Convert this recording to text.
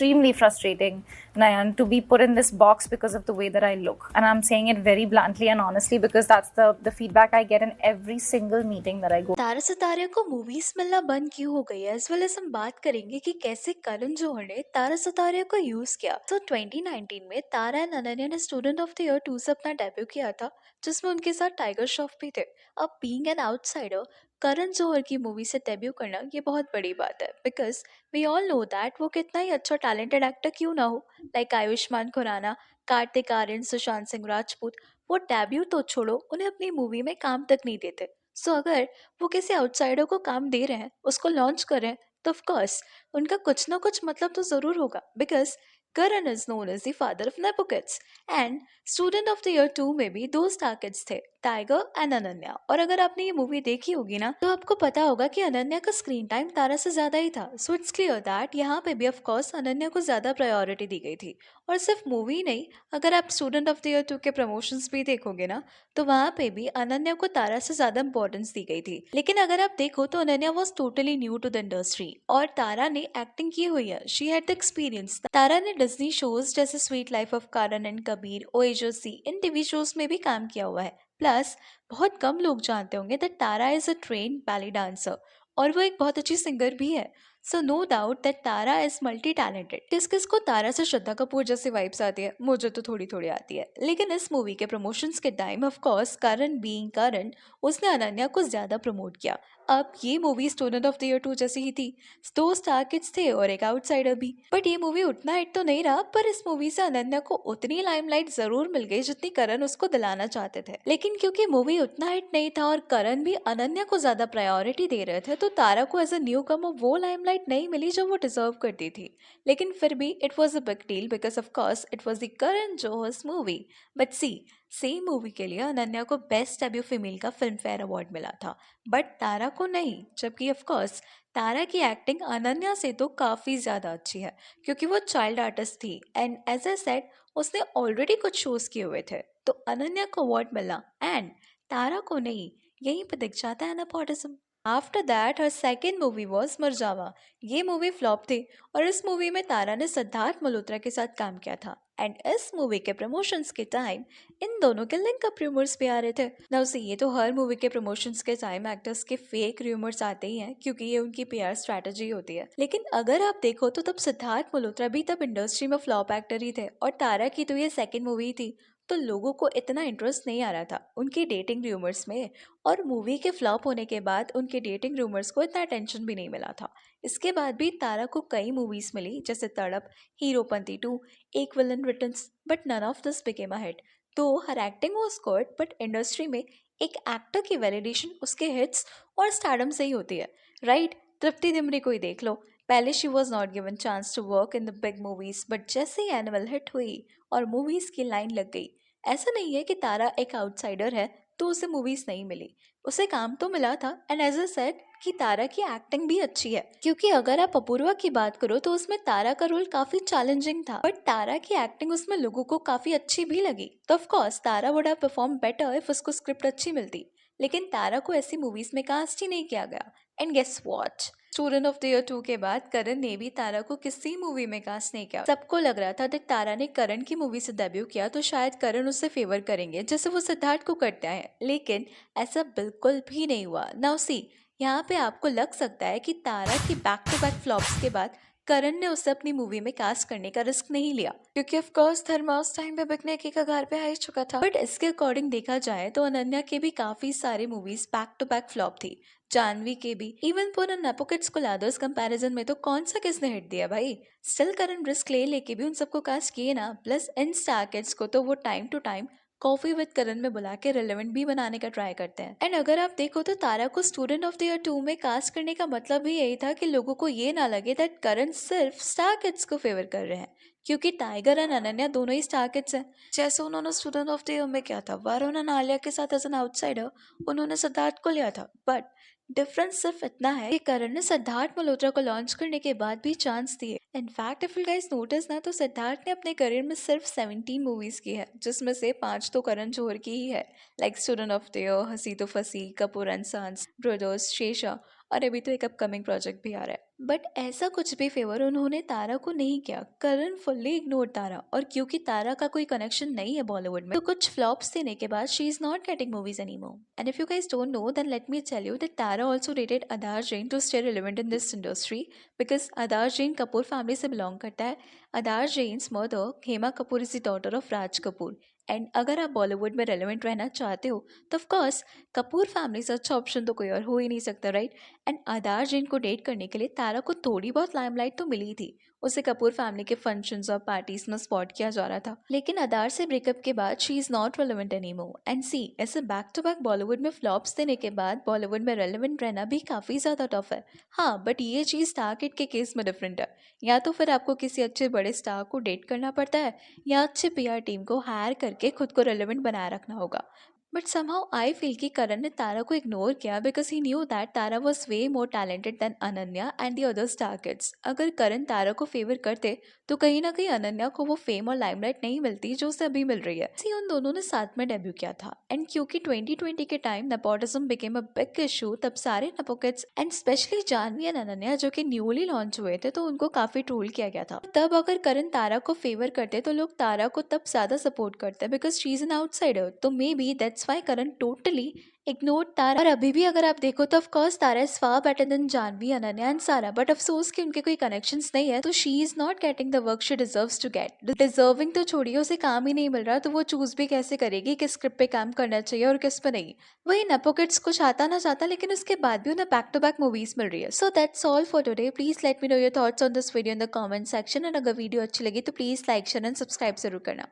extremely frustrating, Nayan, to be put in this box because of the way that I look. And I'm saying it very bluntly and honestly because that's the feedback I get in every single meeting that I go. तारा सितारे को movies मिलना बंद क्यों हो गई है, as well as हम बात करेंगे कि कैसे करण जौहर ने तारा सितारे को यूज किया। तो 2019 में तारा एंड अनन्या ने स्टूडेंट ऑफ द ईयर 2 से अपना डेब्यू किया था, जिसमें उनके साथ टाइगर श्रॉफ भी थे। अब being an outsider Karan Johar की मूवी से डेब्यू करना ये बहुत बड़ी बात है, because we all know that वो कितना ही अच्छा टैलेंटेड एक्टर क्यों ना हो, लाइक आयुष्मान खुराना, कार्तिक आर्यन, सुशांत सिंह राजपूत। वो डेब्यू तो छोड़ो, उन्हें अपनी मूवी में काम तक नहीं देते। सो अगर वो किसी आउटसाइडर को काम दे रहे हैं, उसको लॉन्च कर रहे हैं, तो ऑफ कोर्स उनका कुछ ना कुछ मतलब तो जरूर होगा, because Karan is known as the father of nepo kids. And student of the year 2 में भी दो स्टार किड्स थे, टाइगर एंड अनन्या। और अगर आपने ये मूवी देखी होगी ना, तो आपको पता होगा कि अनन्या का स्क्रीन टाइम तारा से ज्यादा ही था। सो इट्स क्लियर दैट यहाँ पे भी ऑफ कोर्स अनन्या को ज्यादा प्रायोरिटी दी गई थी। और सिर्फ मूवी नहीं, अगर आप स्टूडेंट ऑफ द ईयर 2 के प्रमोशंस भी देखोगे ना, तो वहाँ पे भी अनन्या को तारा से ज्यादा इंपॉर्टेंस दी गई थी। लेकिन अगर आप देखो तो Ananya was totally new to the industry और तारा ने एक्टिंग की हुई है, she had the experience. Tara ने डिज्नी शोज जैसे sweet life of Karan and Kabir, O S C, in TV shows में भी काम किया हुआ है। प्लस बहुत कम लोग जानते होंगे that Tara is a trained belly dancer और वो एक बहुत अच्छी सिंगर भी है। So no doubt that Tara is multi talented. किस किस को तारा से श्रद्धा कपूर जैसी वाइब्स आती है, मुझे तो थोड़ी थोड़ी आती है। लेकिन इस मूवी के प्रमोशंस के time of course Karan being Karan, उसने अनन्या को ज्यादा प्रमोट किया। अब ये movie student of the year 2 जैसी ही थी, दो स्टार किड्स थे और एक आउटसाइडर भी। बट ये मूवी उतना हिट तो नहीं रहा, पर इस मूवी से अनन्या को उतनी लाइमलाइट जरूर मिल गई जितनी करण उसको दिलाना चाहते थे। लेकिन क्योंकि मूवी उतना हिट नहीं था और करण भी अनन्या को ज्यादा प्रायोरिटी दे रहे थे, तो तारा को एज अ न्यू कमर वो लाइमलाइट नहीं मिली जो वो डिजर्व करती थी। लेकिन फिर भी it was a big deal, because of course it was the Karan Johar's movie. But see, same movie के लिए अनन्या को बेस्ट डेब्यू फीमेल का फिल्म फेयर अवार्ड मिला था, बट तारा को नहीं। जबकि ऑफ कोर्स तारा की एक्टिंग अनन्या से तो काफी ज्यादा अच्छी है, क्योंकि वो चाइल्ड आर्टिस्ट थी एंड एज आई सेड उसने ऑलरेडी कुछ शोज किए हुए थे। तो अनन्या को अवार्ड मिलना एंड तारा को नहीं, यहीं पे दिख जाता है nepotism. After that her second movie was Marjaavaan. ये मूवी फ्लॉप थी और इस मूवी में तारा ने सिद्धार्थ मल्होत्रा के साथ काम किया था। एंड इस मूवी के प्रमोशंस के टाइम इन दोनों के लिंकअप रूमर्स भी आ रहे थे। नाउ सी, ये तो हर मूवी के प्रमोशंस के टाइम एक्टर्स के फेक रूमर्स आते ही हैं, क्योंकि ये उनकी पीआर स्ट्रैटेजी होती है। लेकिन अगर आप देखो तो तब सिद्धार्थ मल्होत्रा भी तब इंडस्ट्री में फ्लॉप एक्टर ही थे और तारा की तो ये सेकेंड मूवी थी, तो लोगों को इतना इंटरेस्ट नहीं आ रहा था उनकी डेटिंग रूमर्स में। और मूवी के फ्लॉप होने के बाद उनके डेटिंग रूमर्स को इतना अटेंशन भी नहीं मिला था। इसके बाद भी तारा को कई मूवीज मिली, जैसे तड़प, Heropanti 2, Ek villain returns, but none of this became a hit. तो her acting was good, but industry में एक एक्टर की वैलिडेशन उसके हिट्स और स्टारडम से ही होती है, राइट? तृप्ति दिमरी को ही देख लो। पहले she was not given chance to work in the big movies, but जैसे ही एनिमल हिट हुई और मूवीज की लाइन लग गई। ऐसा नहीं है कि तारा एक आउटसाइडर है तो उसे मूवीज नहीं मिली, उसे काम तो मिला था। एंड एज अ सेड कि तारा की एक्टिंग भी अच्छी है, क्योंकि अगर आप अपूर्वा की बात करो तो उसमें तारा का रोल काफी चैलेंजिंग था, बट तारा की एक्टिंग उसमें लोगों को काफी अच्छी भी लगी। तो of course Tara would have perform better if उसको स्क्रिप्ट अच्छी मिलती। लेकिन तारा को ऐसी मूवीज में कास्ट ही नहीं किया गया। And guess what, student of the year 2 के बाद करण ने भी तारा को किसी मूवी में कास्ट नहीं किया। सबको लग रहा था जब तारा ने करण की मूवी से डेब्यू किया तो शायद करण उससे फेवर करेंगे जैसे वो सिद्धार्थ को करते हैं, लेकिन ऐसा बिल्कुल भी नहीं हुआ। नाउ सी, यहाँ पे आपको लग सकता है कि तारा की बैक टू बैक फ्लॉप्स के बाद करण ने उसे अपनी मूवी में कास्ट करने का रिस्क नहीं लिया, क्योंकि ऑफ कोर्स धर्मा उस टाइम पे बिकने की कगार पे आ ही चुका था। बट इसके अकॉर्डिंग देखा जाए तो अनन्या के भी काफी सारी movies back to back flop थी, जानवी के भी। इवन पूरा नेपो किड्स को लादर्स कंपैरिजन में तो कौन सा किसने हिट दिया भाई? स्टिल करण रिस्क ले लेके भी उन सबको कास्ट किए ना। प्लस इन स्टार किड्स को तो वो time to time coffee with Karan में बुला के रिलेवेंट भी बनाने का ट्राई करते हैं। एंड अगर आप देखो तो तारा को स्टूडेंट ऑफ द ईयर 2 में कास्ट करने का मतलब भी यही था कि लोगों को ये ना लगे दैट करण सिर्फ स्टार किड्स को फेवर कर रहे हैं, क्योंकि टाइगर एंड अनन्या दोनों ही स्टार किड्स हैं। जैसे उन्होंने स्टूडेंट ऑफ द ईयर में किया था, वरुण एंड आलिया के साथ एज एन आउटसाइडर उन्होंने सिद्धार्थ को लिया था। बट डिफरेंस सिर्फ इतना है कि करण ने सिद्धार्थ मल्होत्रा को लॉन्च करने के बाद भी चांस दिए। In fact if you guys notice ना, तो सिद्धार्थ ने अपने करियर में सिर्फ 17 मूवीज की है, जिसमें से 5 तो करण जौहर की ही है, like student of the year, हंसी तो फंसी, कपूर एंड सन्स, ब्रदर्स, शेषा। और अभी तो एक अपकमिंग प्रोजेक्ट भी आ रहा है। बट ऐसा कुछ भी फेवर उन्होंने तारा को नहीं किया। करण फुल्ली इग्नोर तारा, और क्योंकि तारा का कोई कनेक्शन नहीं है बॉलीवुड में, तो कुछ फ्लॉप्स देने के बाद she is not getting movies anymore. And if you guys don't know, then let me tell you that Tara also dated Aadar Jain to stay relevant in this industry, because Aadar Jain Kapoor family से बिलोंग करता है। Aadar Jain's mother Hema Kapoor is the daughter of Raj Kapoor. And अगर आप बॉलीवुड में relevant रहना चाहते हो तो ऑफकोर्स कपूर फैमिली से अच्छा ऑप्शन तो कोई और हो ही नहीं सकता, राइट। एंड आधार जैन को डेट करने के लिए तारा को थोड़ी बहुत लाइमलाइट तो मिली थी। उसे कपूर फैमिली के फंक्शंस और पार्टीज में स्पॉट किया जा रहा था, लेकिन आधार से ब्रेकअप के बाद she is not relevant anymore. And see, ऐसे बैक टू बैक बॉलीवुड में फ्लॉप्स देने के बाद बॉलीवुड में रेलेवेंट रहना भी काफी ज्यादा टफ है। हाँ, बट ये चीज स्टार किड के केस में डिफरेंट है। या तो फिर आपको किसी अच्छे बड़े स्टार को डेट करना पड़ता है, या अच्छे पीआर टीम को हायर करके खुद को रेलेवेंट बनाए रखना होगा। बट समहाउ आई फील कि करण ने तारा को इग्नोर किया because he knew that Tara was way more talented than Ananya and the other star kids. अगर करण तारा को फेवर करते तो कहीं ना कहीं अनन्या को वो फेम और लाइमलाइट नहीं मिलती जो उसे अभी मिल रही है। सी, उन दोनों ने साथ में डेब्यू किया था, एंड क्योंकि 2020 के time nepotism became a big issue, तब सारे nepo kids and specially Janhvi and Ananya जो कि न्यूली लॉन्च हुए थे, तो उनको काफी ट्रोल किया गया था। तब अगर करण तारा को फेवर करते तो लोग तारा को तब ज्यादा सपोर्ट करते because she is an outsider, तो maybe that's why Karan totally ignore Tara. और अभी भी अगर आप देखो तो of course Tara is far better than Janhvi, Ananya and Sara, but अफसोस कि उनके कोई कनेक्शंस नहीं है, तो she is not getting the work she deserves to get. Deserving तो छोड़िए, उसे काम ही नहीं मिल रहा, तो वो चूज भी कैसे करेगी किस स्क्रिप्ट पे काम करना चाहिए और किस पे नहीं। वही नेपो किड्स कुछ आता ना चाहता, लेकिन उसके बाद भी उन्हें बैक टू बैक मूवीज मिल रही है। So that's all for today. Please let me know your thoughts on this video in the comment section, and अगर वीडियो अच्छी लगी तो please like share and subscribe जरूर करना।